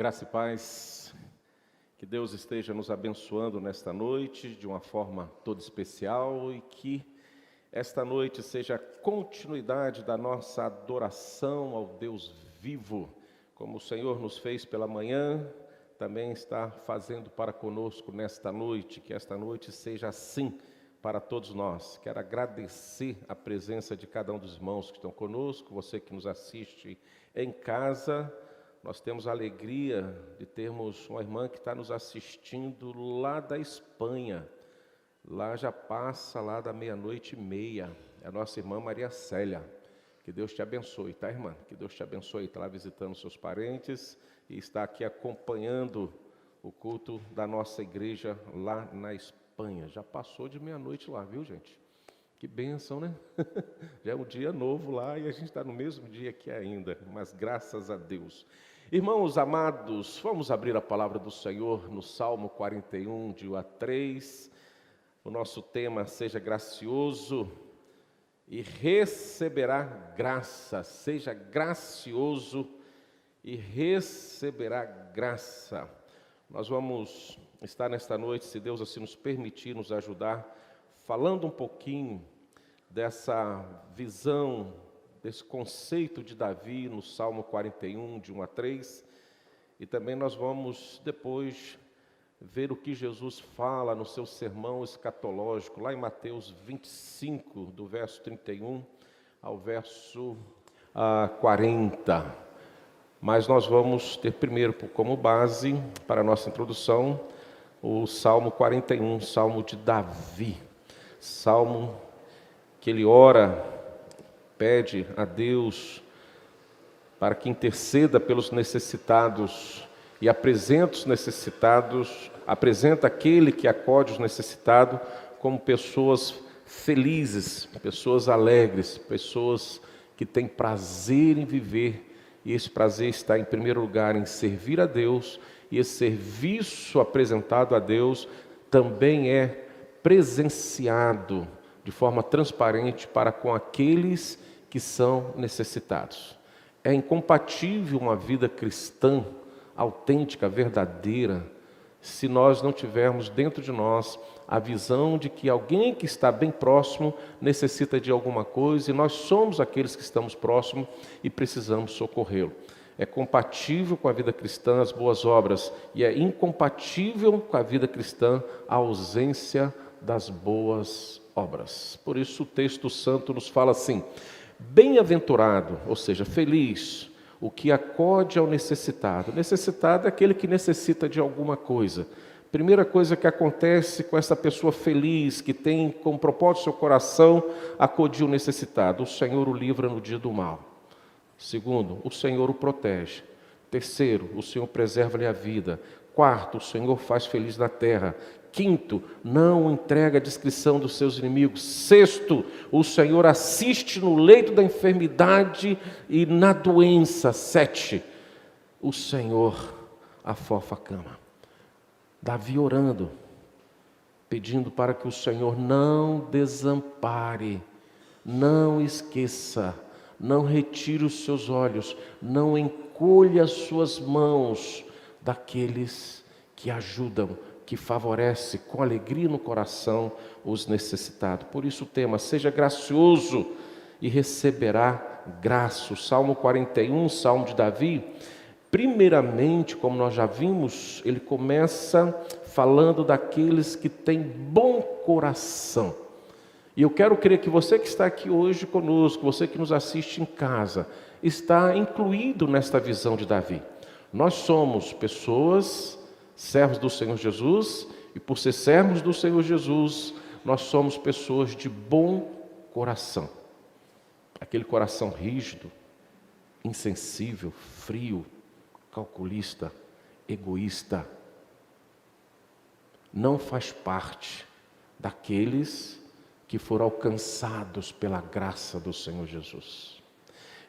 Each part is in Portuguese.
Graça e paz, que Deus esteja nos abençoando nesta noite de uma forma toda especial e que esta noite seja a continuidade da nossa adoração ao Deus vivo, como o Senhor nos fez pela manhã, também está fazendo para conosco nesta noite, que esta noite seja assim para todos nós. Quero agradecer a presença de cada um dos irmãos que estão conosco, você que nos assiste em casa. Nós temos a alegria de termos uma irmã que está nos assistindo lá da Espanha. Lá já passa lá da 00:30. É a nossa irmã Maria Célia. Que Deus te abençoe, tá, irmã? Que Deus te abençoe. Está lá visitando seus parentes e está aqui acompanhando o culto da nossa igreja lá na Espanha. Já passou de 00:00 lá, viu, gente? Que bênção, né? Já é um dia novo lá e a gente está no mesmo dia aqui ainda, mas graças a Deus. Irmãos amados, vamos abrir a palavra do Senhor no Salmo 41, de 1 a 3. O nosso tema: seja gracioso e receberá graça. Seja gracioso e receberá graça. Nós vamos estar nesta noite, se Deus assim nos permitir, nos ajudar, falando um pouquinho dessa visão, desse conceito de Davi no Salmo 41, de 1 a 3, e também nós vamos depois ver o que Jesus fala no seu sermão escatológico, lá em Mateus 25, do verso 31 ao verso 40. Mas nós vamos ter primeiro como base, para a nossa introdução, o Salmo 41, Salmo de Davi. Salmo que ele ora, pede a Deus para que interceda pelos necessitados e apresenta os necessitados, apresenta aquele que acode os necessitados como pessoas felizes, pessoas alegres, pessoas que têm prazer em viver, e esse prazer está em primeiro lugar em servir a Deus, e esse serviço apresentado a Deus também é presenciado de forma transparente para com aqueles que são necessitados. É incompatível uma vida cristã autêntica, verdadeira, se nós não tivermos dentro de nós a visão de que alguém que está bem próximo necessita de alguma coisa e nós somos aqueles que estamos próximos e precisamos socorrê-lo. É compatível com a vida cristã as boas obras e é incompatível com a vida cristã a ausência das boas obras. Por isso o texto santo nos fala assim: bem-aventurado, ou seja, feliz, o que acode ao necessitado. Necessitado é aquele que necessita de alguma coisa. Primeira coisa que acontece com essa pessoa feliz, que tem como propósito seu coração acudir o necessitado: o Senhor o livra no dia do mal. Segundo, o Senhor o protege. Terceiro, o Senhor preserva-lhe a vida. Quarto, o Senhor faz feliz na terra. Quinto, não entrega a descrição dos seus inimigos. Sexto, o Senhor assiste no leito da enfermidade e na doença. Sete, o Senhor afofa a cama. Davi orando, pedindo para que o Senhor não desampare, não esqueça, não retire os seus olhos, não encolha as suas mãos daqueles que ajudam, que favorece com alegria no coração os necessitados. Por isso o tema: seja gracioso e receberá graça. O Salmo 41, Salmo de Davi, primeiramente, como nós já vimos, ele começa falando daqueles que têm bom coração. E eu quero crer que você que está aqui hoje conosco, você que nos assiste em casa, está incluído nesta visão de Davi. Nós somos pessoas, servos do Senhor Jesus, e por ser servos do Senhor Jesus, nós somos pessoas de bom coração. Aquele coração rígido, insensível, frio, calculista, egoísta, não faz parte daqueles que foram alcançados pela graça do Senhor Jesus.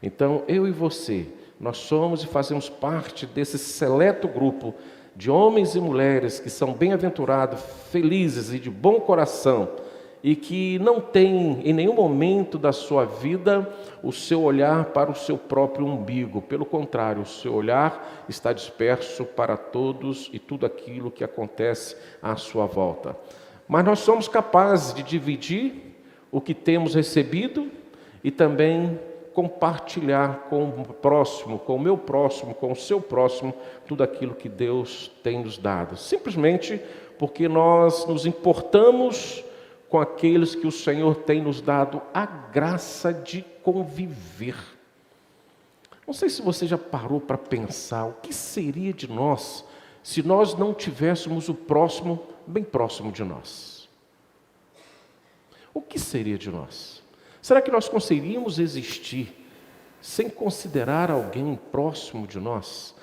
Então, eu e você, nós somos e fazemos parte desse seleto grupo de homens e mulheres que são bem-aventurados, felizes e de bom coração, e que não tem em nenhum momento da sua vida o seu olhar para o seu próprio umbigo. Pelo contrário, o seu olhar está disperso para todos e tudo aquilo que acontece à sua volta. Mas nós somos capazes de dividir o que temos recebido e também compartilhar com o próximo, com o meu próximo, com o seu próximo, tudo aquilo que Deus tem nos dado. Simplesmente porque nós nos importamos com aqueles que o Senhor tem nos dado a graça de conviver. Não sei se você já parou para pensar o que seria de nós se nós não tivéssemos o próximo bem próximo de nós. O que seria de nós? Será que nós conseguiríamos existir sem considerar alguém próximo de nós?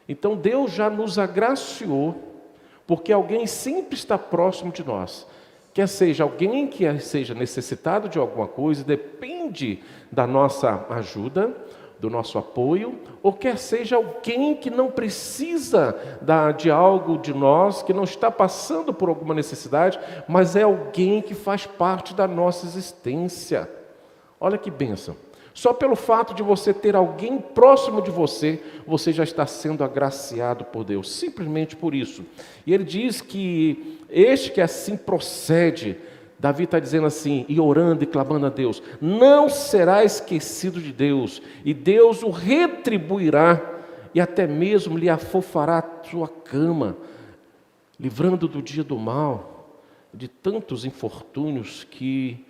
Então Deus já nos agraciou, porque alguém sempre está próximo de nós. Quer seja alguém que seja necessitado de alguma coisa, depende da nossa ajuda, do nosso apoio, ou quer seja alguém que não precisa de algo de nós, que não está passando por alguma necessidade, mas é alguém que faz parte da nossa existência. Olha que bênção. Só pelo fato de você ter alguém próximo de você, você já está sendo agraciado por Deus, simplesmente por isso. E ele diz que este que assim procede, Davi está dizendo assim, e orando e clamando a Deus, não será esquecido de Deus, e Deus o retribuirá, e até mesmo lhe afofará a sua cama, livrando do dia do mal, de tantos infortúnios que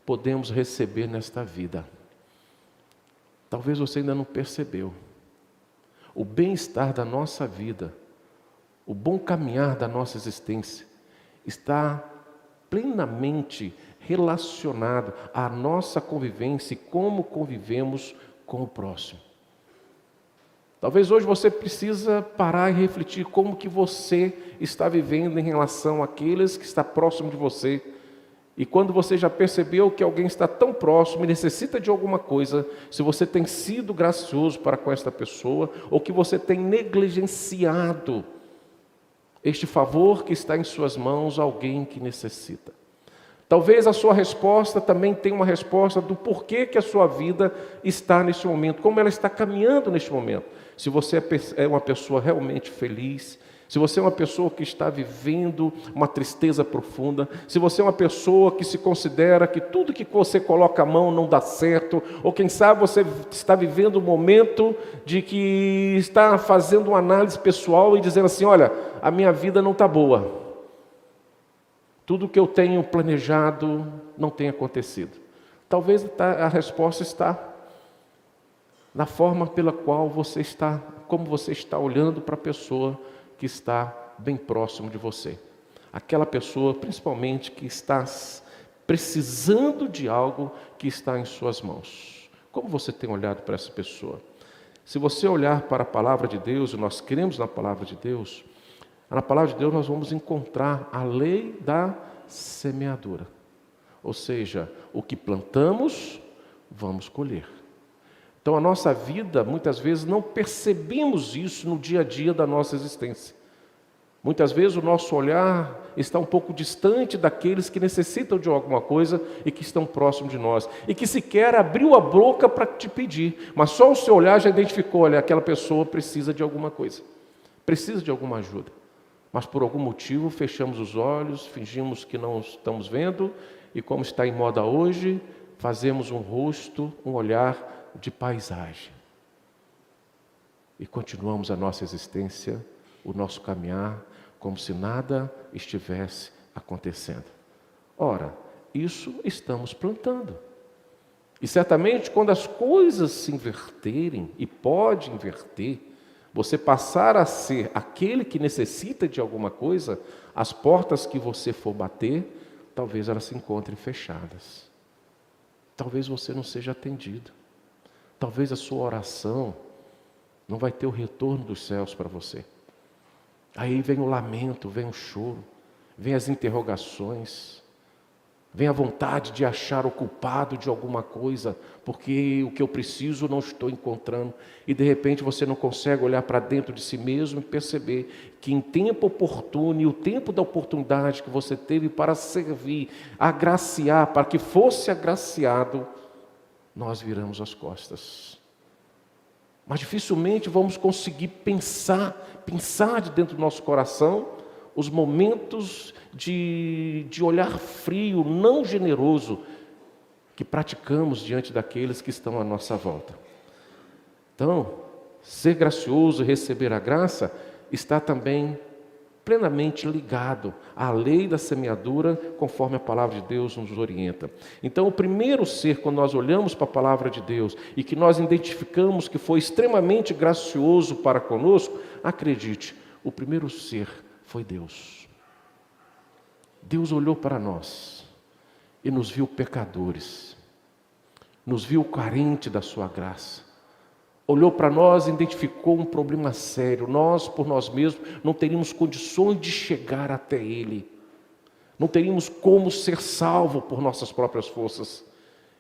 podemos receber nesta vida. Talvez você ainda não percebeu. O bem-estar da nossa vida, o bom caminhar da nossa existência, está plenamente relacionado à nossa convivência e como convivemos com o próximo. Talvez hoje você precisa parar e refletir como que você está vivendo em relação àqueles que está próximo de você. E quando você já percebeu que alguém está tão próximo e necessita de alguma coisa, se você tem sido gracioso para com esta pessoa, ou que você tem negligenciado este favor que está em suas mãos a alguém que necessita. Talvez a sua resposta também tenha uma resposta do porquê que a sua vida está neste momento, como ela está caminhando neste momento. Se você é uma pessoa realmente feliz, se você é uma pessoa que está vivendo uma tristeza profunda, se você é uma pessoa que se considera que tudo que você coloca a mão não dá certo, ou quem sabe você está vivendo um momento de que está fazendo uma análise pessoal e dizendo assim, olha, a minha vida não está boa. Tudo que eu tenho planejado não tem acontecido. Talvez a resposta está na forma pela qual você está, como você está olhando para a pessoa que está bem próximo de você. Aquela pessoa, principalmente, que está precisando de algo que está em suas mãos. Como você tem olhado para essa pessoa? Se você olhar para a palavra de Deus, e nós cremos na palavra de Deus, na palavra de Deus nós vamos encontrar a lei da semeadura. Ou seja, o que plantamos, vamos colher. Então a nossa vida, muitas vezes, não percebemos isso no dia a dia da nossa existência. Muitas vezes o nosso olhar está um pouco distante daqueles que necessitam de alguma coisa e que estão próximos de nós. E que sequer abriu a boca para te pedir, mas só o seu olhar já identificou, olha, aquela pessoa precisa de alguma coisa, precisa de alguma ajuda. Mas por algum motivo fechamos os olhos, fingimos que não estamos vendo e como está em moda hoje, fazemos um rosto, um olhar de paisagem. E continuamos a nossa existência, o nosso caminhar, como se nada estivesse acontecendo. Ora, isso estamos plantando. E certamente quando as coisas se inverterem, e pode inverter, você passar a ser aquele que necessita de alguma coisa, as portas que você for bater, talvez elas se encontrem fechadas. Talvez você não seja atendido. Talvez a sua oração não vai ter o retorno dos céus para você. Aí vem o lamento, vem o choro, vem as interrogações. Vem a vontade de achar o culpado de alguma coisa, porque o que eu preciso eu não estou encontrando. E de repente você não consegue olhar para dentro de si mesmo e perceber que em tempo oportuno, e o tempo da oportunidade que você teve para servir, agraciar, para que fosse agraciado, nós viramos as costas. Mas dificilmente vamos conseguir pensar de dentro do nosso coração os momentos de olhar frio, não generoso, que praticamos diante daqueles que estão à nossa volta. Então, ser gracioso e receber a graça está também plenamente ligado à lei da semeadura, conforme a palavra de Deus nos orienta. Então, o primeiro ser, quando nós olhamos para a palavra de Deus e que nós identificamos que foi extremamente gracioso para conosco, acredite, o primeiro ser foi Deus. Deus olhou para nós e nos viu pecadores, nos viu carente da sua graça. Olhou para nós e identificou um problema sério. Nós, por nós mesmos, não teríamos condições de chegar até Ele. Não teríamos como ser salvo por nossas próprias forças.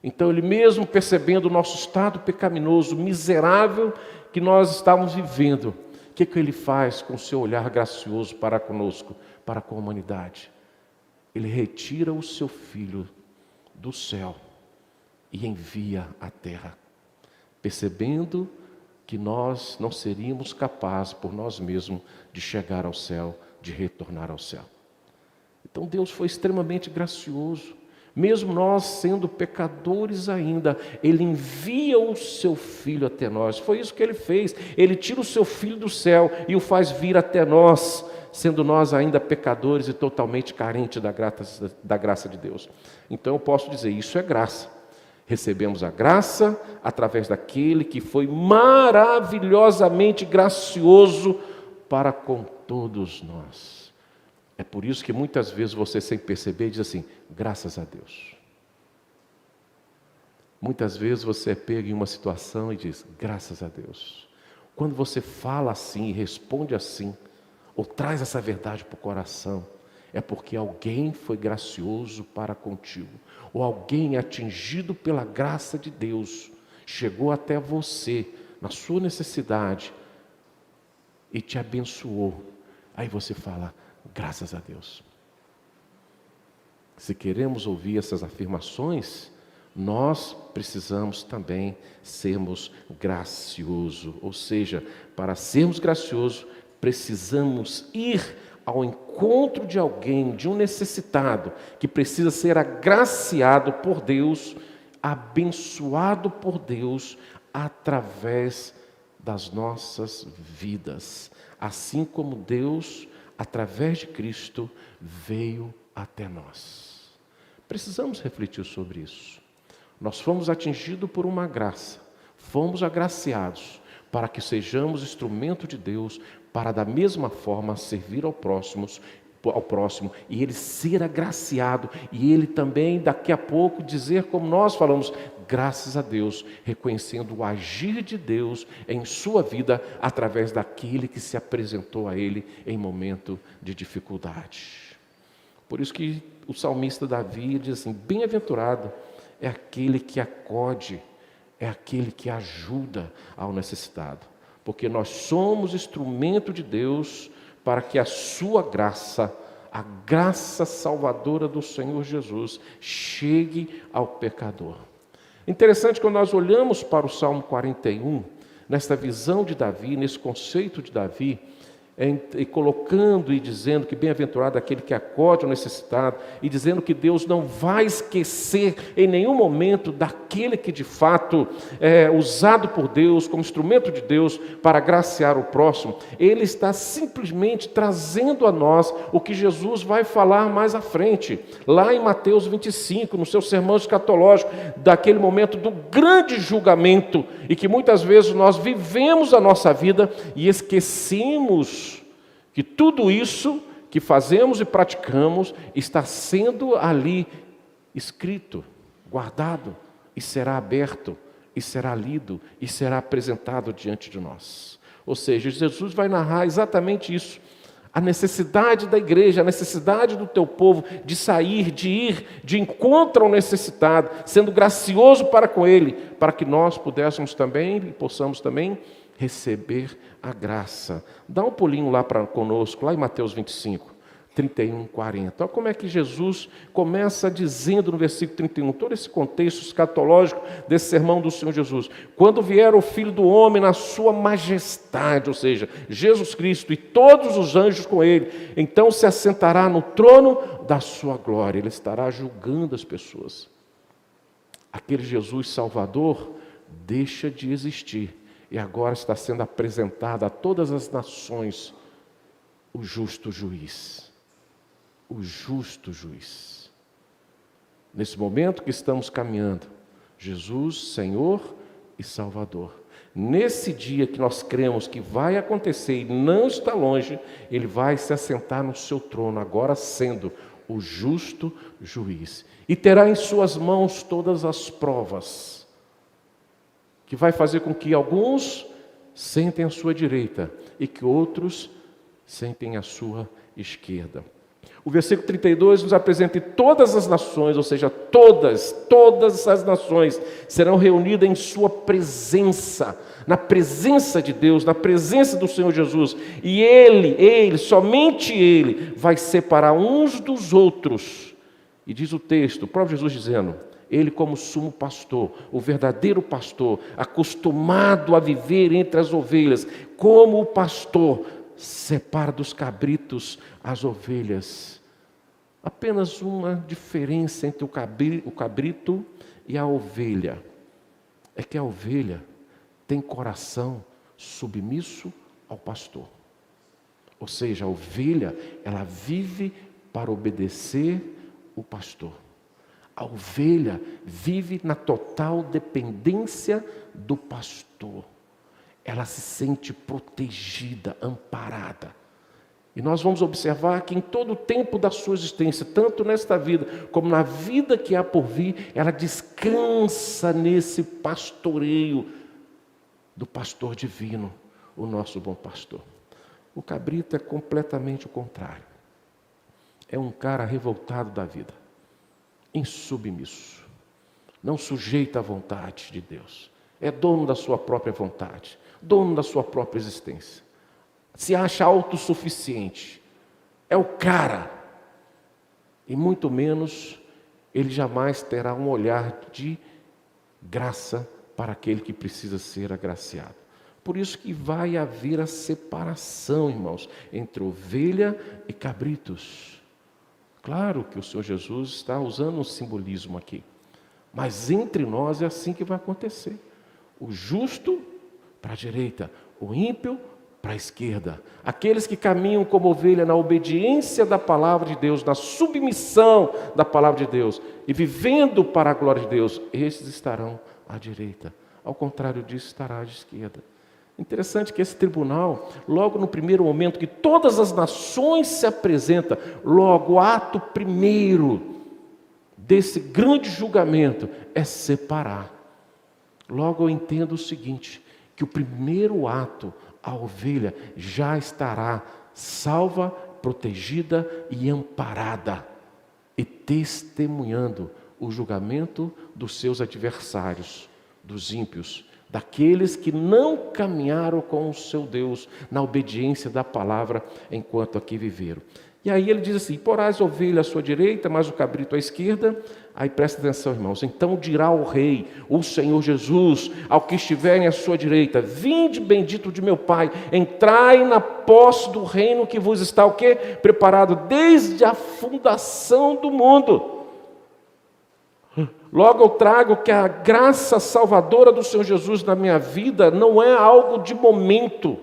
Então, Ele mesmo percebendo o nosso estado pecaminoso, miserável que nós estávamos vivendo, o que Ele faz com o seu olhar gracioso para conosco, para com a humanidade? Ele retira o seu Filho do céu e envia à terra, percebendo que nós não seríamos capazes por nós mesmos de chegar ao céu, de retornar ao céu. Então Deus foi extremamente gracioso, mesmo nós sendo pecadores ainda, Ele envia o seu Filho até nós. Foi isso que Ele fez, Ele tira o seu Filho do céu e o faz vir até nós, sendo nós ainda pecadores e totalmente carentes da graça de Deus. Então eu posso dizer, isso é graça. Recebemos a graça através daquele que foi maravilhosamente gracioso para com todos nós. É por isso que muitas vezes você, sem perceber, diz assim, graças a Deus. Muitas vezes você é pego em uma situação e diz, graças a Deus. Quando você fala assim e responde assim, ou traz essa verdade para o coração, é porque alguém foi gracioso para contigo, ou alguém atingido pela graça de Deus, chegou até você, na sua necessidade, e te abençoou. Aí você fala, graças a Deus. Se queremos ouvir essas afirmações, nós precisamos também sermos graciosos, ou seja, para sermos graciosos, precisamos ir ao encontro de alguém, de um necessitado, que precisa ser agraciado por Deus, abençoado por Deus, através das nossas vidas. Assim como Deus, através de Cristo, veio até nós. Precisamos refletir sobre isso. Nós fomos atingidos por uma graça, fomos agraciados, para que sejamos instrumento de Deus, para da mesma forma servir ao próximo e ele ser agraciado, e ele também daqui a pouco dizer como nós falamos, graças a Deus, reconhecendo o agir de Deus em sua vida, através daquele que se apresentou a ele em momento de dificuldade. Por isso que o salmista Davi diz assim, bem-aventurado é aquele que acode, é aquele que ajuda ao necessitado, porque nós somos instrumento de Deus para que a sua graça, a graça salvadora do Senhor Jesus, chegue ao pecador. Interessante quando nós olhamos para o Salmo 41, nesta visão de Davi, nesse conceito de Davi, e colocando e dizendo que bem-aventurado é aquele que acode ao necessitado, e dizendo que Deus não vai esquecer em nenhum momento daquele que de fato é usado por Deus, como instrumento de Deus para agraciar o próximo. Ele está simplesmente trazendo a nós o que Jesus vai falar mais à frente, lá em Mateus 25, no seu sermão escatológico, daquele momento do grande julgamento, e que muitas vezes nós vivemos a nossa vida e esquecemos que tudo isso que fazemos e praticamos está sendo ali escrito, guardado, e será aberto, e será lido, e será apresentado diante de nós. Ou seja, Jesus vai narrar exatamente isso. A necessidade da igreja, a necessidade do teu povo de sair, de ir de encontro ao necessitado, sendo gracioso para com ele, para que nós pudéssemos também e possamos também receber a graça. Dá um pulinho lá para conosco, lá em Mateus 25. 31, 40. Olha como é que Jesus começa dizendo no versículo 31, todo esse contexto escatológico desse sermão do Senhor Jesus. Quando vier o Filho do Homem na sua majestade, ou seja, Jesus Cristo e todos os anjos com ele, então se assentará no trono da sua glória. Ele estará julgando as pessoas. Aquele Jesus Salvador deixa de existir e agora está sendo apresentado a todas as nações o justo juiz. O justo juiz. Nesse momento que estamos caminhando, Jesus, Senhor e Salvador. Nesse dia que nós cremos que vai acontecer e não está longe, Ele vai se assentar no seu trono, agora sendo o justo juiz. E terá em suas mãos todas as provas, que vai fazer com que alguns sentem à sua direita e que outros sentem à sua esquerda. O versículo 32 nos apresenta que todas as nações, ou seja, todas as nações serão reunidas em sua presença, na presença de Deus, na presença do Senhor Jesus. E Ele, somente Ele, vai separar uns dos outros. E diz o texto, o próprio Jesus dizendo, Ele como sumo pastor, o verdadeiro pastor, acostumado a viver entre as ovelhas, como o pastor separa dos cabritos as ovelhas. Apenas uma diferença entre o cabrito e a ovelha. É que a ovelha tem coração submisso ao pastor. Ou seja, a ovelha, ela vive para obedecer o pastor. A ovelha vive na total dependência do pastor. Ela se sente protegida, amparada. E nós vamos observar que em todo o tempo da sua existência, tanto nesta vida como na vida que há por vir, ela descansa nesse pastoreio do pastor divino, o nosso bom pastor. O cabrito é completamente o contrário. É um cara revoltado da vida, insubmisso, não sujeita à vontade de Deus. É dono da sua própria vontade, dono da sua própria existência. Se acha autossuficiente, é o cara, e muito menos ele jamais terá um olhar de graça para aquele que precisa ser agraciado. Por isso que vai haver a separação, irmãos, entre ovelha e cabritos. Claro que o Senhor Jesus está usando um simbolismo aqui, mas entre nós é assim que vai acontecer. O justo para a direita, o ímpio para a esquerda. Aqueles que caminham como ovelha na obediência da palavra de Deus, na submissão da palavra de Deus e vivendo para a glória de Deus, esses estarão à direita. Ao contrário disso, estará à esquerda. Interessante que esse tribunal, logo no primeiro momento que todas as nações se apresentam, logo o ato primeiro desse grande julgamento é separar. Logo eu entendo o seguinte, que o primeiro ato, a ovelha já estará salva, protegida e amparada, e testemunhando o julgamento dos seus adversários, dos ímpios, daqueles que não caminharam com o seu Deus na obediência da palavra enquanto aqui viveram. E aí ele diz assim, porás a ovelha à sua direita, mas o cabrito à esquerda. Aí presta atenção, irmãos, então dirá o rei, o Senhor Jesus, ao que estiverem à sua direita, vinde bendito de meu Pai, entrai na posse do reino que vos está o quê? Preparado desde a fundação do mundo. Logo eu trago que a graça salvadora do Senhor Jesus na minha vida não é algo de momento,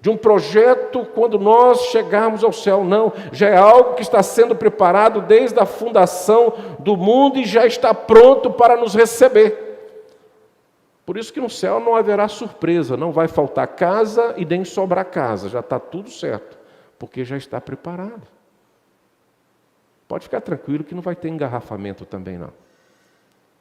de um projeto quando nós chegarmos ao céu, não. Já é algo que está sendo preparado desde a fundação do mundo e já está pronto para nos receber. Por isso que no céu não haverá surpresa, não vai faltar casa e nem sobrar casa, já está tudo certo, porque já está preparado. Pode ficar tranquilo que não vai ter engarrafamento também não.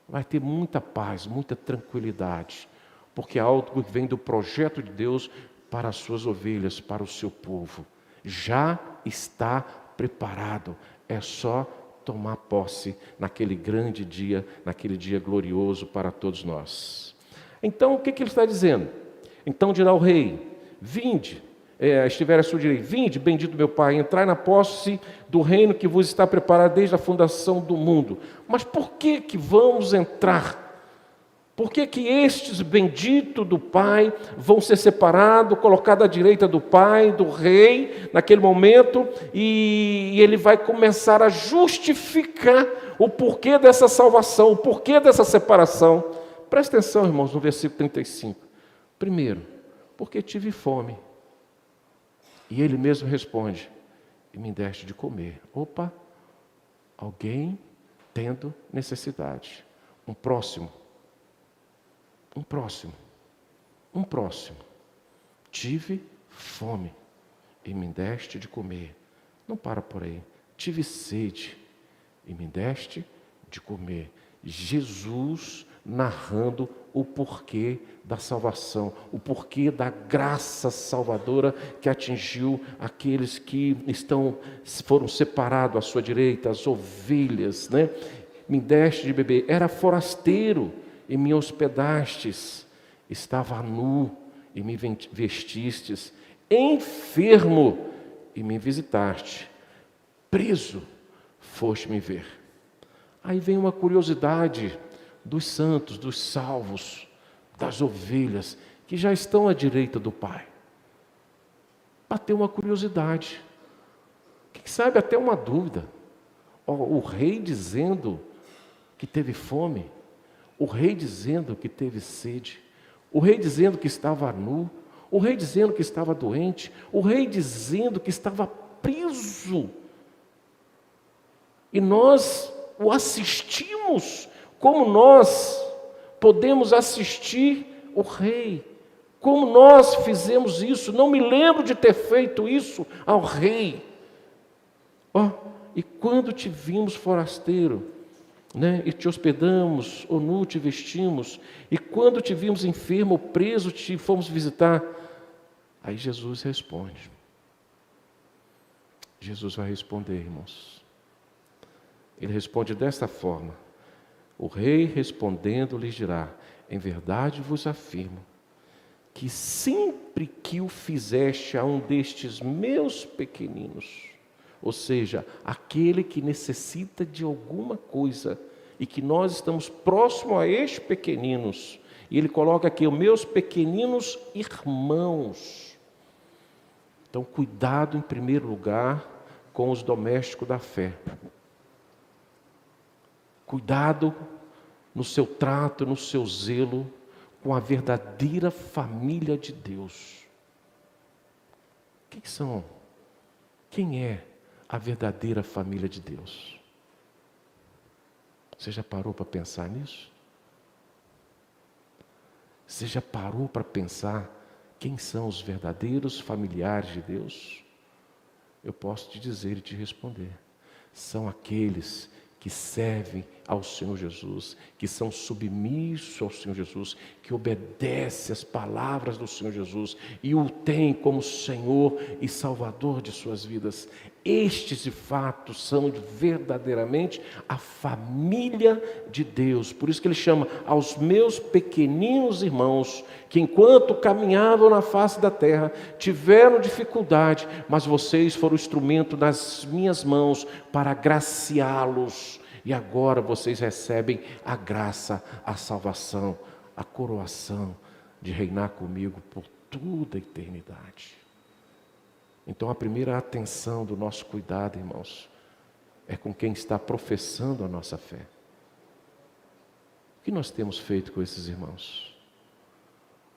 Vai ter muita paz, muita tranquilidade, porque é algo que vem do projeto de Deus para as suas ovelhas, para o seu povo, já está preparado. É só tomar posse naquele grande dia, naquele dia glorioso para todos nós. Então, o que ele está dizendo? Então dirá o rei: vinde, estiver à sua direita, vinde, bendito meu Pai, entrai na posse do reino que vos está preparado desde a fundação do mundo. Mas por que vamos entrar? Por que estes benditos do Pai vão ser separados, colocados à direita do Pai, do Rei, naquele momento, e ele vai começar a justificar o porquê dessa salvação, o porquê dessa separação? Presta atenção, irmãos, no versículo 35. Primeiro, porque tive fome. E ele mesmo responde: e me deste de comer. Opa, alguém tendo necessidade. Um próximo. Tive fome e me deste de comer. Não para por aí. Tive sede e me deste de comer. Jesus narrando o porquê da salvação, o porquê da graça salvadora que atingiu aqueles que foram separados à sua direita, as ovelhas, né? Me deste de beber. Era forasteiro e me hospedastes, estava nu e me vestistes, enfermo e me visitaste, preso foste me ver. Aí vem uma curiosidade dos santos, dos salvos, das ovelhas que já estão à direita do Pai. Bateu uma curiosidade, quem sabe até uma dúvida. O rei dizendo que teve fome, o rei dizendo que teve sede, o rei dizendo que estava nu, o rei dizendo que estava doente, o rei dizendo que estava preso. E nós o assistimos como nós podemos assistir o rei. Como nós fizemos isso? Não me lembro de ter feito isso ao rei. E quando te vimos forasteiro, né, e te hospedamos, ou nu te vestimos, e quando te vimos enfermo ou preso, te fomos visitar. Aí Jesus responde. Jesus vai responder, irmãos. Ele responde desta forma: o rei respondendo lhes dirá: em verdade vos afirmo, que sempre que o fizeste a um destes meus pequeninos, ou seja, aquele que necessita de alguma coisa, e que nós estamos próximos a estes pequeninos, e ele coloca aqui, os meus pequeninos irmãos. Então, cuidado em primeiro lugar com os domésticos da fé. Cuidado no seu trato, no seu zelo, com a verdadeira família de Deus. Quem é a verdadeira família de Deus? Você já parou para pensar nisso? Você já parou para pensar quem são os verdadeiros familiares de Deus? Eu posso te dizer e te responder: são aqueles que servem ao Senhor Jesus, que são submissos ao Senhor Jesus, que obedecem às palavras do Senhor Jesus e o têm como Senhor e Salvador de suas vidas. Estes, de fato, são verdadeiramente a família de Deus. Por isso que ele chama aos meus pequeninos irmãos, que enquanto caminhavam na face da terra, tiveram dificuldade, mas vocês foram instrumento nas minhas mãos para agraciá-los. E agora vocês recebem a graça, a salvação, a coroação de reinar comigo por toda a eternidade. Então a primeira atenção do nosso cuidado, irmãos, é com quem está professando a nossa fé. O que nós temos feito com esses irmãos?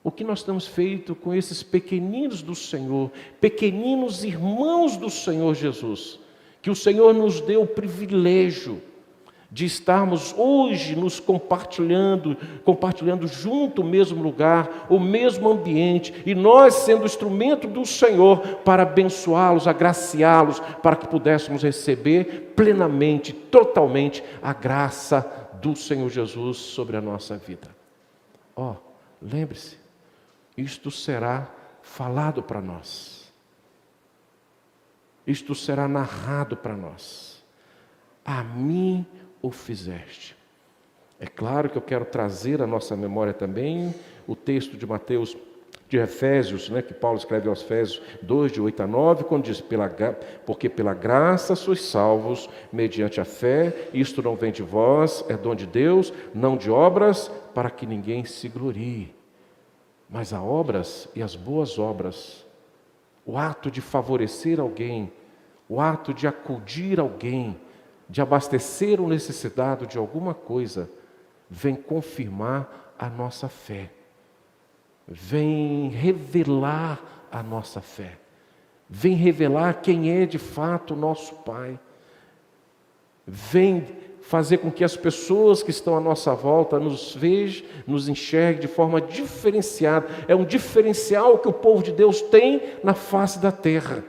O que nós temos feito com esses pequeninos do Senhor, pequeninos irmãos do Senhor Jesus, que o Senhor nos deu o privilégio de estarmos hoje nos compartilhando junto o mesmo lugar, o mesmo ambiente, e nós sendo instrumento do Senhor para abençoá-los, agraciá-los, para que pudéssemos receber plenamente, totalmente a graça do Senhor Jesus sobre a nossa vida. Lembre-se, isto será falado para nós. isto será narrado para nós. A mim o fizeste. É claro que eu quero trazer à nossa memória também o texto de Mateus, de Efésios, que Paulo escreve aos Efésios 2, de 8 a 9, quando diz, porque pela graça sois salvos, mediante a fé, isto não vem de vós, é dom de Deus, não de obras, para que ninguém se glorie. Mas há obras e as boas obras, o ato de favorecer alguém, o ato de acudir alguém, de abastecer o necessitado de alguma coisa, vem confirmar a nossa fé, vem revelar a nossa fé, vem revelar quem é de fato o nosso Pai, vem fazer com que as pessoas que estão à nossa volta nos vejam, nos enxerguem de forma diferenciada. É um diferencial que o povo de Deus tem na face da terra,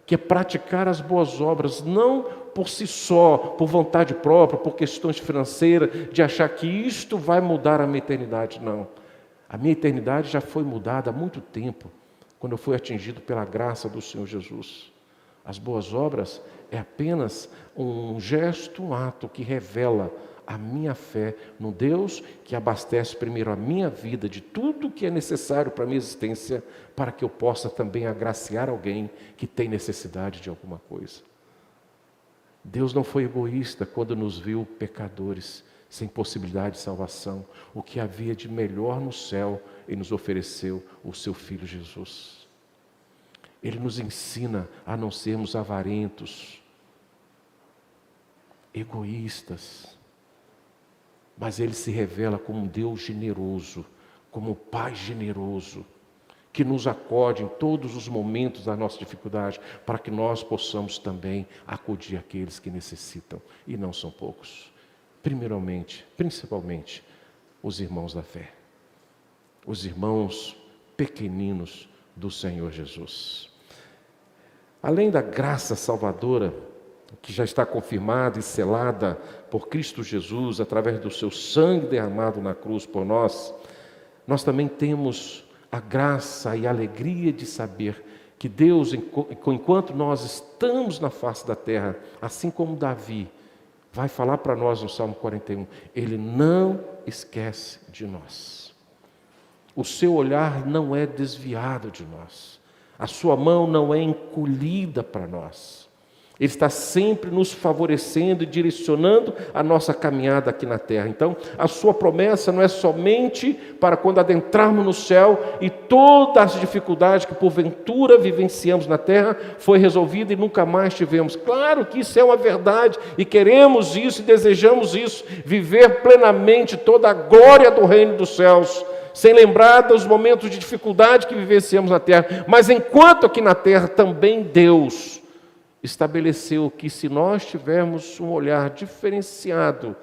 que é praticar as boas obras, não por si só, por vontade própria, por questões financeiras, de achar que isto vai mudar a minha eternidade. Não. A minha eternidade já foi mudada há muito tempo, quando eu fui atingido pela graça do Senhor Jesus. As boas obras é apenas um gesto, um ato que revela a minha fé no Deus que abastece primeiro a minha vida de tudo que é necessário para a minha existência, para que eu possa também agraciar alguém que tem necessidade de alguma coisa. Deus não foi egoísta quando nos viu pecadores, sem possibilidade de salvação. O que havia de melhor no céu, Ele nos ofereceu o Seu Filho Jesus. Ele nos ensina a não sermos avarentos, egoístas, mas Ele se revela como um Deus generoso, como um Pai generoso, que nos acode em todos os momentos da nossa dificuldade, para que nós possamos também acudir aqueles que necessitam, e não são poucos. Primeiramente, principalmente, os irmãos da fé, os irmãos pequeninos do Senhor Jesus. Além da graça salvadora, que já está confirmada e selada por Cristo Jesus, através do seu sangue derramado na cruz por nós, nós também temos a graça e a alegria de saber que Deus, enquanto nós estamos na face da terra, assim como Davi vai falar para nós no Salmo 41, Ele não esquece de nós. O seu olhar não é desviado de nós. A sua mão não é encolhida para nós. Ele está sempre nos favorecendo e direcionando a nossa caminhada aqui na terra. Então, a sua promessa não é somente para quando adentrarmos no céu e todas as dificuldades que porventura vivenciamos na terra foi resolvida e nunca mais tivemos. Claro que isso é uma verdade e queremos isso e desejamos isso, viver plenamente toda a glória do reino dos céus, sem lembrar dos momentos de dificuldade que vivenciamos na terra. Mas enquanto aqui na terra também Deus estabeleceu que se nós tivermos um olhar diferenciado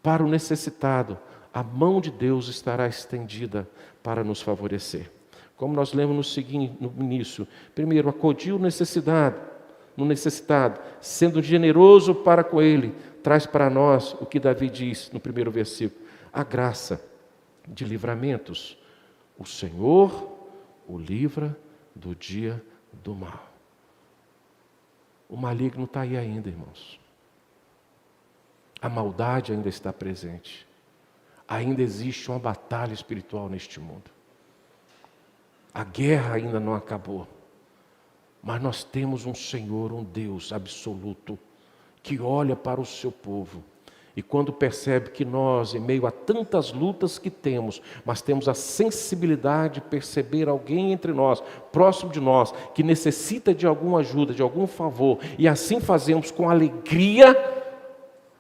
para o necessitado, a mão de Deus estará estendida para nos favorecer. Como nós lemos no início, primeiro, acudir o necessitado, sendo generoso para com ele, traz para nós o que Davi diz no primeiro versículo, a graça de livramentos. O Senhor o livra do dia do mal. O maligno está aí ainda, irmãos. A maldade ainda está presente. Ainda existe uma batalha espiritual neste mundo. A guerra ainda não acabou. Mas nós temos um Senhor, um Deus absoluto, que olha para o seu povo. E quando percebe que nós, em meio a tantas lutas que temos, mas temos a sensibilidade de perceber alguém entre nós, próximo de nós, que necessita de alguma ajuda, de algum favor, e assim fazemos com alegria,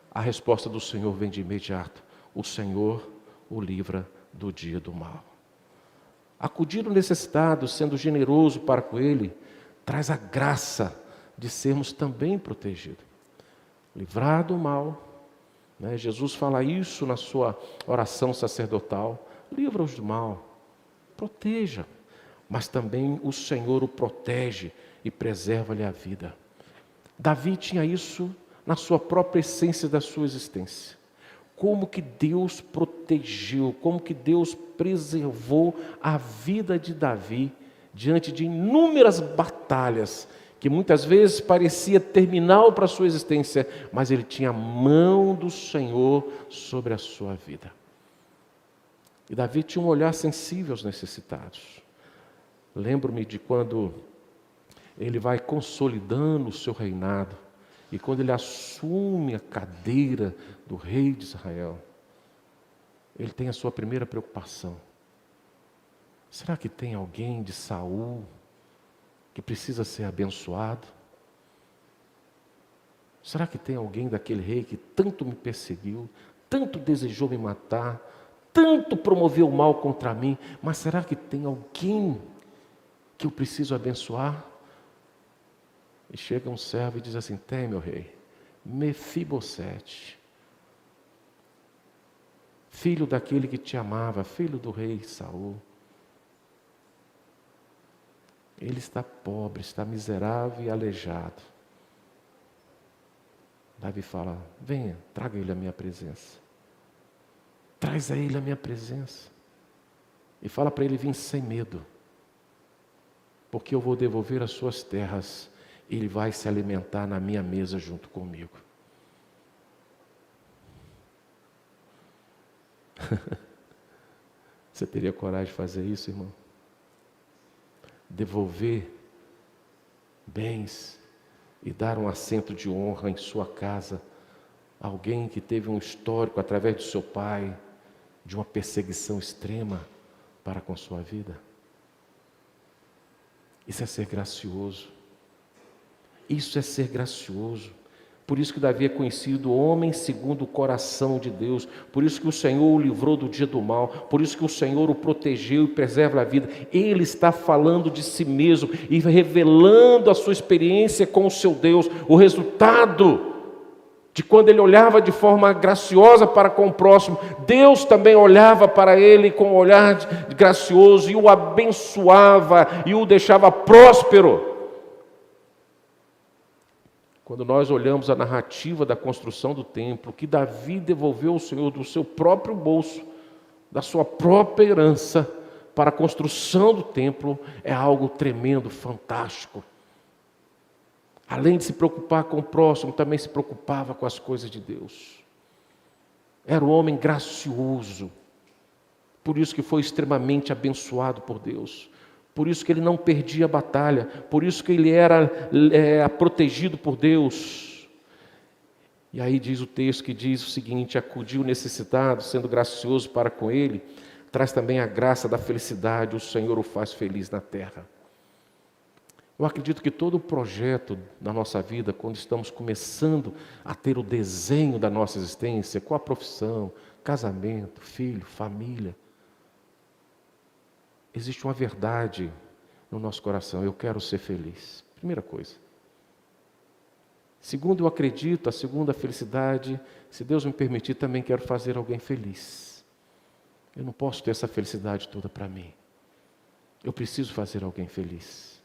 a resposta do Senhor vem de imediato. O Senhor o livra do dia do mal. Acudir o necessitado, sendo generoso para com ele, traz a graça de sermos também protegidos. Livrar do mal. Jesus fala isso na sua oração sacerdotal. Livra-os do mal, proteja, mas também o Senhor o protege e preserva-lhe a vida. Davi tinha isso na sua própria essência da sua existência. Como que Deus protegeu, como que Deus preservou a vida de Davi diante de inúmeras batalhas que muitas vezes parecia terminal para a sua existência, mas ele tinha a mão do Senhor sobre a sua vida. E Davi tinha um olhar sensível aos necessitados. Lembro-me de quando ele vai consolidando o seu reinado, e quando ele assume a cadeira do rei de Israel, ele tem a sua primeira preocupação. Será que tem alguém de Saul que precisa ser abençoado? Será que tem alguém daquele rei que tanto me perseguiu, tanto desejou me matar, tanto promoveu o mal contra mim, mas será que tem alguém que eu preciso abençoar? E chega um servo e diz assim: tem, meu rei, Mefibosete, filho daquele que te amava, filho do rei Saul. Ele está pobre, está miserável e aleijado. Davi fala: venha, traga ele à minha presença. Traz a ele a minha presença. E fala para ele vir sem medo, porque eu vou devolver as suas terras. Ele vai se alimentar na minha mesa junto comigo. Você teria coragem de fazer isso, irmão? Devolver bens e dar um assento de honra em sua casa a alguém que teve um histórico através do seu pai de uma perseguição extrema para com sua vida? Isso é ser gracioso. Isso é ser gracioso. Por isso que Davi é conhecido homem segundo o coração de Deus. Por isso que o Senhor o livrou do dia do mal. Por isso que o Senhor o protegeu e preserva a vida. Ele está falando de si mesmo e revelando a sua experiência com o seu Deus. O resultado de quando ele olhava de forma graciosa para com o próximo, Deus também olhava para ele com um olhar gracioso e o abençoava e o deixava próspero. Quando nós olhamos a narrativa da construção do templo, que Davi devolveu ao Senhor do seu próprio bolso, da sua própria herança, para a construção do templo, é algo tremendo, fantástico. Além de se preocupar com o próximo, também se preocupava com as coisas de Deus. Era um homem gracioso, por isso que foi extremamente abençoado por Deus. Por isso que ele não perdia a batalha, por isso que ele era protegido por Deus. E aí diz o texto que diz o seguinte: acudiu o necessitado, sendo gracioso para com ele, traz também a graça da felicidade, o Senhor o faz feliz na terra. Eu acredito que todo o projeto da nossa vida, quando estamos começando a ter o desenho da nossa existência, com a profissão, casamento, filho, família, existe uma verdade no nosso coração: eu quero ser feliz. Primeira coisa. Segundo, eu acredito, a segunda felicidade, se Deus me permitir, também quero fazer alguém feliz. Eu não posso ter essa felicidade toda para mim. Eu preciso fazer alguém feliz.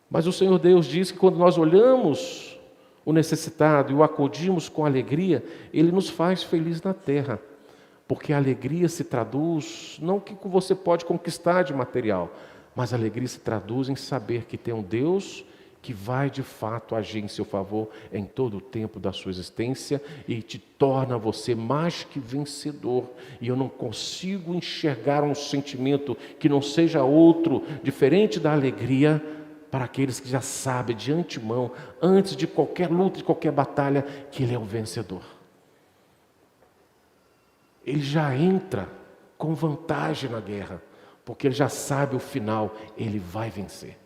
Mas o Senhor Deus diz que quando nós olhamos o necessitado e o acudimos com alegria, Ele nos faz feliz na terra. Porque a alegria se traduz, não o que você pode conquistar de material, mas a alegria se traduz em saber que tem um Deus que vai de fato agir em seu favor em todo o tempo da sua existência e te torna você mais que vencedor. E eu não consigo enxergar um sentimento que não seja outro, diferente da alegria, para aqueles que já sabem de antemão, antes de qualquer luta, de qualquer batalha, que Ele é o vencedor. Ele já entra com vantagem na guerra, porque ele já sabe o final, ele vai vencer.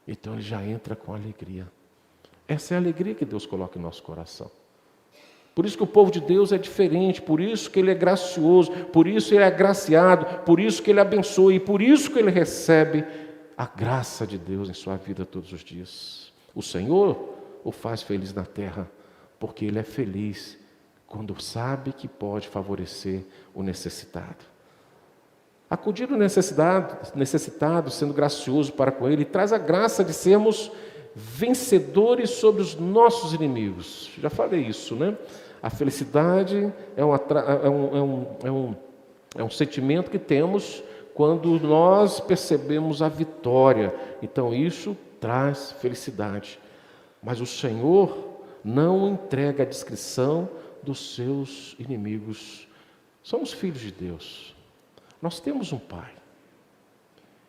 Então ele já entra com alegria. Essa é a alegria que Deus coloca em nosso coração. Por isso que o povo de Deus é diferente, por isso que ele é gracioso, por isso ele é agraciado, por isso que ele abençoa e por isso que ele recebe a graça de Deus em sua vida todos os dias. O Senhor o faz feliz na terra, porque ele é feliz quando sabe que pode favorecer o necessitado. Acudir o necessitado, sendo gracioso para com ele, traz a graça de sermos vencedores sobre os nossos inimigos. Já falei isso, né? A felicidade é um sentimento que temos quando nós percebemos a vitória. Então isso traz felicidade. Mas o Senhor não entrega a descrição dos seus inimigos. Somos filhos de Deus. Nós temos um Pai.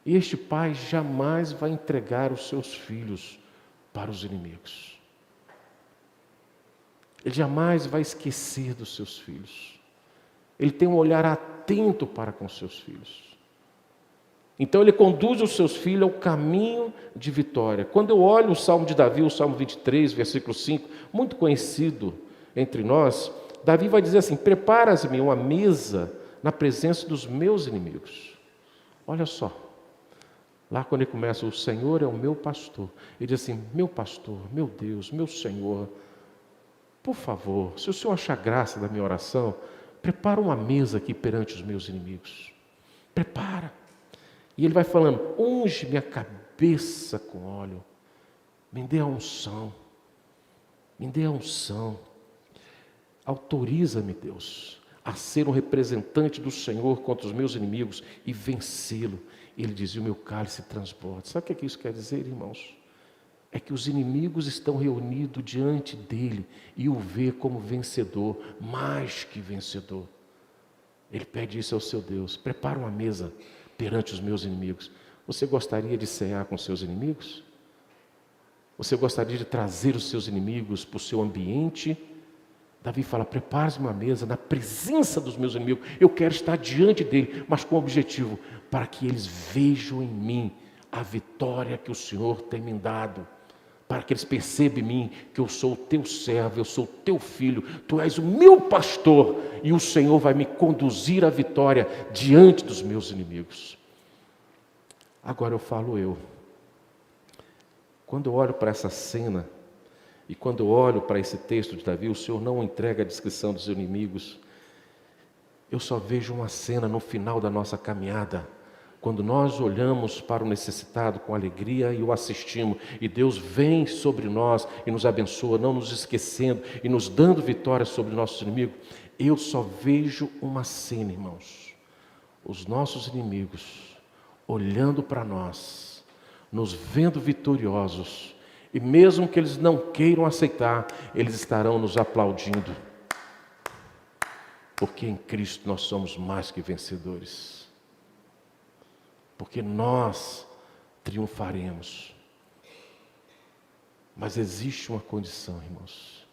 E este Pai jamais vai entregar os seus filhos para os inimigos. Ele jamais vai esquecer dos seus filhos. Ele tem um olhar atento para com os seus filhos. Então ele conduz os seus filhos ao caminho de vitória. Quando eu olho o Salmo de Davi, o Salmo 23, versículo 5, muito conhecido entre nós, Davi vai dizer assim: preparas-me uma mesa na presença dos meus inimigos. Olha só, lá quando ele começa, o Senhor é o meu pastor. Ele diz assim: meu pastor, meu Deus, meu Senhor, por favor, se o Senhor achar graça da minha oração, prepara uma mesa aqui perante os meus inimigos. Prepara. E ele vai falando: unge minha cabeça com óleo, me dê a unção, me dê a unção. Autoriza-me, Deus, a ser um representante do Senhor contra os meus inimigos e vencê-lo. Ele dizia: o meu cálice transborda. Sabe o que isso quer dizer, irmãos? É que os inimigos estão reunidos diante dele e o vê como vencedor, mais que vencedor. Ele pede isso ao seu Deus: prepara uma mesa perante os meus inimigos. Você gostaria de cear com seus inimigos? Você gostaria de trazer os seus inimigos para o seu ambiente? Davi fala: prepare uma mesa na presença dos meus inimigos. Eu quero estar diante dele, mas com o objetivo, para que eles vejam em mim a vitória que o Senhor tem me dado. Para que eles percebam em mim que eu sou o teu servo, eu sou o teu filho, tu és o meu pastor, e o Senhor vai me conduzir à vitória diante dos meus inimigos. Agora eu falo quando eu olho para essa cena, e quando eu olho para esse texto de Davi, o Senhor não entrega a descrição dos inimigos, eu só vejo uma cena no final da nossa caminhada, quando nós olhamos para o necessitado com alegria e o assistimos, e Deus vem sobre nós e nos abençoa, não nos esquecendo e nos dando vitória sobre nossos inimigos, eu só vejo uma cena, irmãos: os nossos inimigos olhando para nós, nos vendo vitoriosos, e mesmo que eles não queiram aceitar, eles estarão nos aplaudindo, porque em Cristo nós somos mais que vencedores. Porque nós triunfaremos. Mas existe uma condição, irmãos.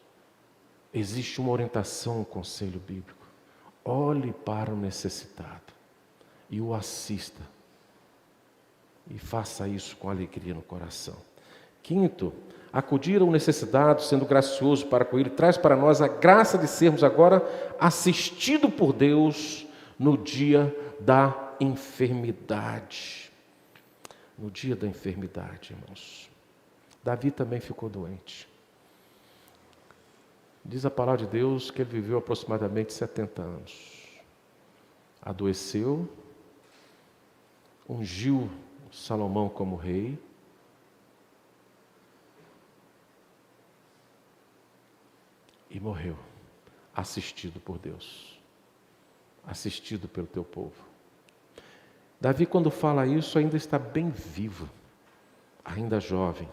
Existe uma orientação, um conselho bíblico. Olhe para o necessitado e o assista. E faça isso com alegria no coração. Quinto, acudir ao necessitado, sendo gracioso para com ele, traz para nós a graça de sermos agora assistidos por Deus no dia da enfermidade. No dia da enfermidade, irmãos. Davi também ficou doente. Diz a palavra de Deus que ele viveu aproximadamente 70 anos. Adoeceu, ungiu Salomão como rei, e morreu, assistido por Deus, assistido pelo teu povo. Davi, quando fala isso, ainda está bem vivo, ainda jovem,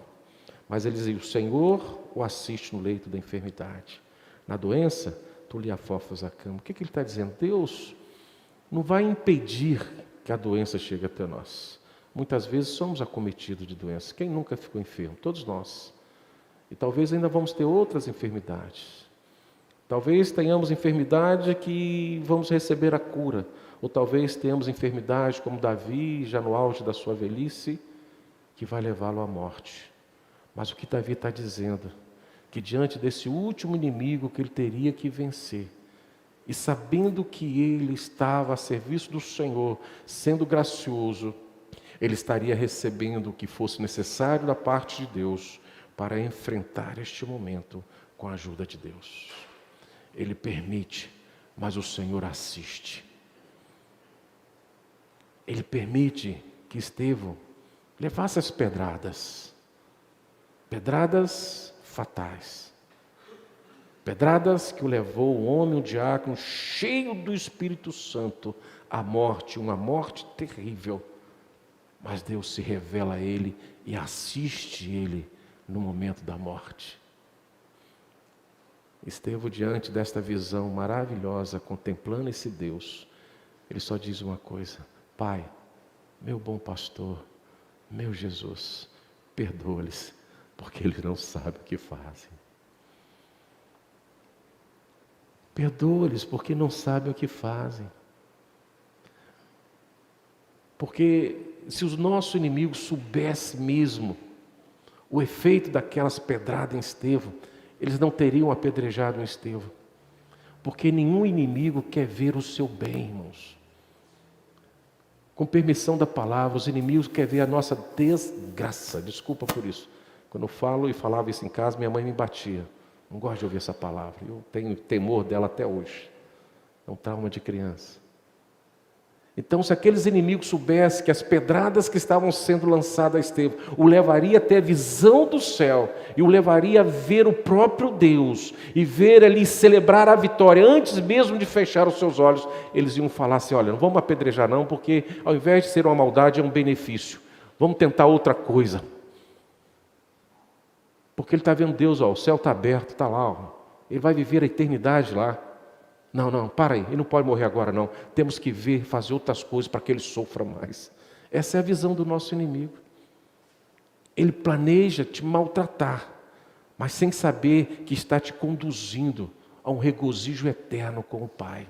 mas ele diz: o Senhor o assiste no leito da enfermidade, na doença, tu lhe afofas a cama. O que ele está dizendo? Deus não vai impedir que a doença chegue até nós. Muitas vezes somos acometidos de doença. Quem nunca ficou enfermo? Todos nós. E talvez ainda vamos ter outras enfermidades. Talvez tenhamos enfermidade que vamos receber a cura. Ou talvez tenhamos enfermidade como Davi, já no auge da sua velhice, que vai levá-lo à morte. Mas o que Davi está dizendo? Que diante desse último inimigo que ele teria que vencer, e sabendo que ele estava a serviço do Senhor, sendo gracioso, ele estaria recebendo o que fosse necessário da parte de Deus para enfrentar este momento com a ajuda de Deus. Ele permite, mas o Senhor assiste. Ele permite que Estevão levasse as pedradas fatais, pedradas que o levou o homem, o diácono, cheio do Espírito Santo, à morte, uma morte terrível. mas Deus se revela a ele e assiste ele no momento da morte. Estevão, diante desta visão maravilhosa, contemplando esse Deus, ele só diz uma coisa: Pai, meu bom pastor, meu Jesus, perdoa-lhes, porque eles não sabem o que fazem. Perdoa-lhes, porque não sabem o que fazem. Porque se os nossos inimigos soubessem mesmo o efeito daquelas pedradas em Estevão, eles não teriam apedrejado Estevão. Porque nenhum inimigo quer ver o seu bem, irmãos. Com permissão da palavra, os inimigos querem ver a nossa desgraça. Desculpa por isso. Quando eu falo e falava isso em casa, minha mãe me batia. Não gosto de ouvir essa palavra. Eu tenho temor dela até hoje. É um trauma de criança. Então, se aqueles inimigos soubessem que as pedradas que estavam sendo lançadas a Estevão o levaria até a visão do céu e o levaria a ver o próprio Deus e ver ali, celebrar a vitória antes mesmo de fechar os seus olhos, eles iam falar assim: olha, não vamos apedrejar não, porque ao invés de ser uma maldade é um benefício, vamos tentar outra coisa. Porque ele está vendo Deus, ó, o céu está aberto, está lá, ó, ele vai viver a eternidade lá. Não, para aí, ele não pode morrer agora não. Temos que ver, fazer outras coisas para que ele sofra mais. Essa é a visão do nosso inimigo. Ele planeja te maltratar, mas sem saber que está te conduzindo a um regozijo eterno com o Pai.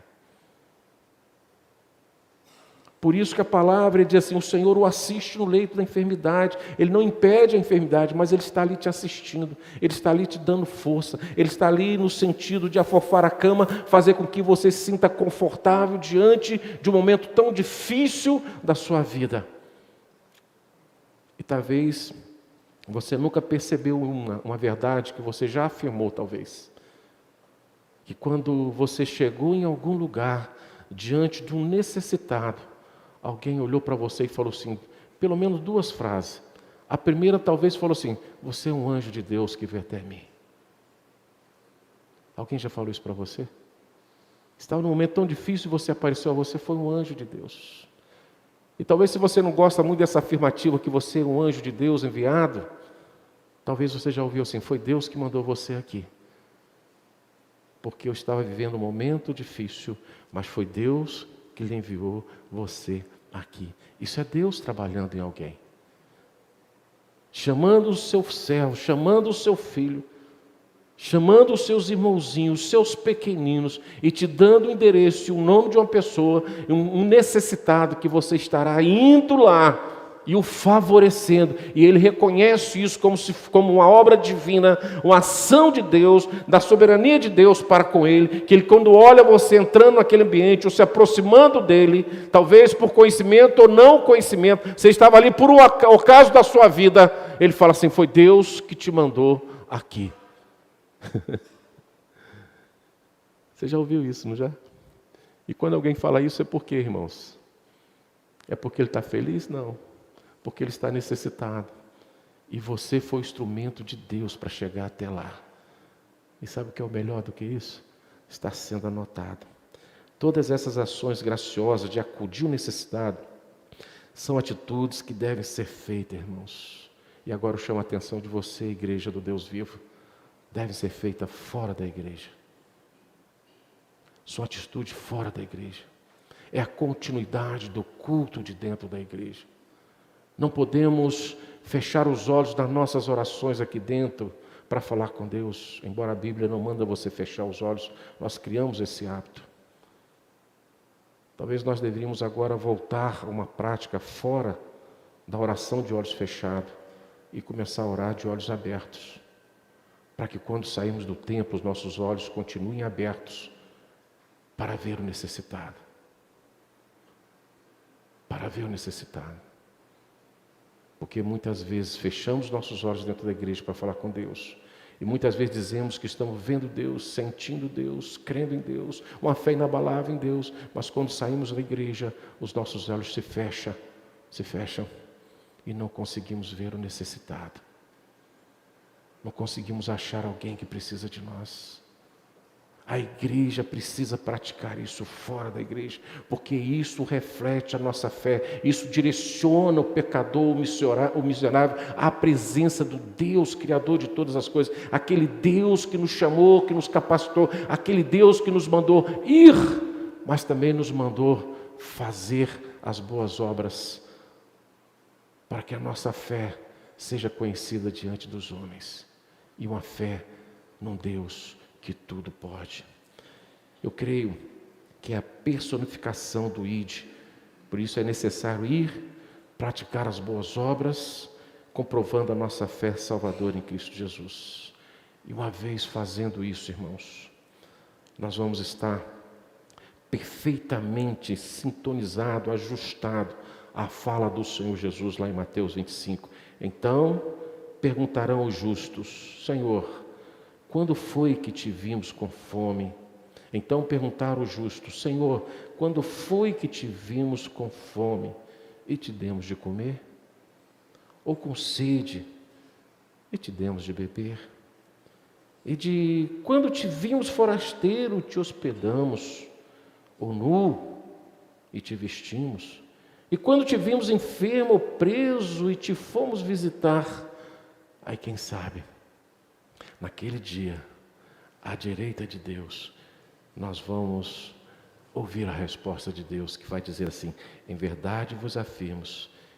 Por isso que a palavra diz assim: o Senhor o assiste no leito da enfermidade. Ele não impede a enfermidade, mas Ele está ali te assistindo. Ele está ali te dando força. Ele está ali no sentido de afofar a cama, fazer com que você se sinta confortável diante de um momento tão difícil da sua vida. E talvez você nunca percebeu uma verdade que você já afirmou, talvez. Que quando você chegou em algum lugar, diante de um necessitado, alguém olhou para você e falou assim, pelo menos 2 frases. A primeira talvez falou assim: você é um anjo de Deus que veio até mim. Alguém já falou isso para você? Estava num momento tão difícil e você apareceu, você foi um anjo de Deus. E talvez, se você não gosta muito dessa afirmativa que você é um anjo de Deus enviado, talvez você já ouviu assim: foi Deus que mandou você aqui. Porque eu estava vivendo um momento difícil, mas foi Deus que lhe enviou você aqui. Isso é Deus trabalhando em alguém. Chamando o seu servo, chamando o seu filho, chamando os seus irmãozinhos, os seus pequeninos, e te dando o endereço e o nome de uma pessoa, um necessitado, que você estará indo lá e o favorecendo, e ele reconhece isso como uma obra divina, uma ação de Deus, da soberania de Deus para com ele, que ele, quando olha você entrando naquele ambiente, ou se aproximando dele, talvez por conhecimento ou não conhecimento, você estava ali por um acaso da sua vida, ele fala assim: foi Deus que te mandou aqui. Você já ouviu isso, não já? E quando alguém fala isso, é por quê, irmãos? É porque ele está feliz? Não. Porque ele está necessitado. E você foi o instrumento de Deus para chegar até lá. E sabe o que é o melhor do que isso? Está sendo anotado. Todas essas ações graciosas de acudir o necessitado são atitudes que devem ser feitas, irmãos. E agora eu chamo a atenção de você, igreja do Deus vivo. Devem ser feitas fora da igreja. Sua atitude fora da igreja. É a continuidade do culto de dentro da igreja. Não podemos fechar os olhos das nossas orações aqui dentro para falar com Deus. Embora a Bíblia não manda você fechar os olhos, nós criamos esse hábito. Talvez nós deveríamos agora voltar a uma prática fora da oração de olhos fechados e começar a orar de olhos abertos. Para que quando sairmos do templo, os nossos olhos continuem abertos para ver o necessitado. Para ver o necessitado. Porque muitas vezes fechamos nossos olhos dentro da igreja para falar com Deus. E muitas vezes dizemos que estamos vendo Deus, sentindo Deus, crendo em Deus, uma fé inabalável em Deus. Mas quando saímos da igreja, os nossos olhos se fecham e não conseguimos ver o necessitado. Não conseguimos achar alguém que precisa de nós. A igreja precisa praticar isso fora da igreja, porque isso reflete a nossa fé, isso direciona o pecador, o miserável, à presença do Deus Criador de todas as coisas, aquele Deus que nos chamou, que nos capacitou, aquele Deus que nos mandou ir, mas também nos mandou fazer as boas obras, para que a nossa fé seja conhecida diante dos homens, e uma fé num Deus que tudo pode. Eu creio que é a personificação do ID, por isso é necessário ir, praticar as boas obras, comprovando a nossa fé salvadora em Cristo Jesus. E uma vez fazendo isso, irmãos, nós vamos estar perfeitamente sintonizado, ajustado à fala do Senhor Jesus lá em Mateus 25. Então perguntarão os justos: Senhor, quando foi que te vimos com fome? Então perguntaram os justos: Senhor, quando foi que te vimos com fome e te demos de comer? Ou com sede e te demos de beber? E de quando te vimos forasteiro, te hospedamos, ou nu e te vestimos? E quando te vimos enfermo ou preso e te fomos visitar? Aí quem sabe, naquele dia, à direita de Deus, nós vamos ouvir a resposta de Deus, que vai dizer assim: em verdade vos afirmo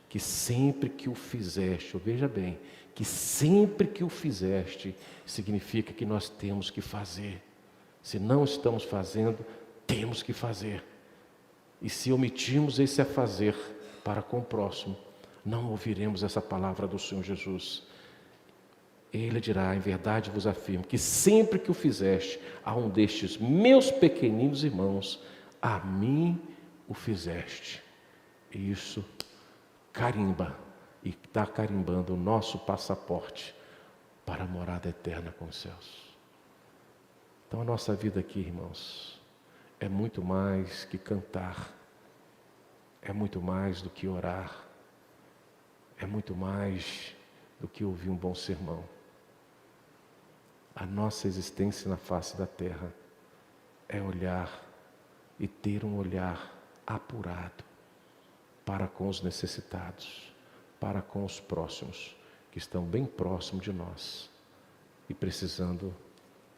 que sempre que o fizeste, veja bem, que sempre que o fizeste, significa que nós temos que fazer. Se não estamos fazendo, temos que fazer. E se omitirmos esse a fazer para com o próximo, não ouviremos essa palavra do Senhor Jesus. Ele dirá: em verdade vos afirmo que sempre que o fizeste a um destes meus pequeninos irmãos, a mim o fizeste. E isso carimba, e está carimbando o nosso passaporte para a morada eterna com os céus. Então a nossa vida aqui, irmãos, é muito mais que cantar, é muito mais do que orar, é muito mais do que ouvir um bom sermão. A nossa existência na face da terra é olhar e ter um olhar apurado para com os necessitados, para com os próximos, que estão bem próximos de nós e precisando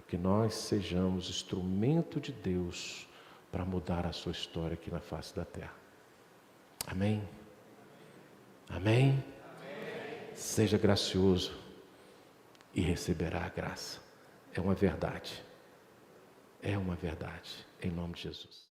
que nós sejamos instrumento de Deus para mudar a sua história aqui na face da terra. Amém? Amém? Amém. Seja gracioso e receberá a graça. É uma verdade, em nome de Jesus.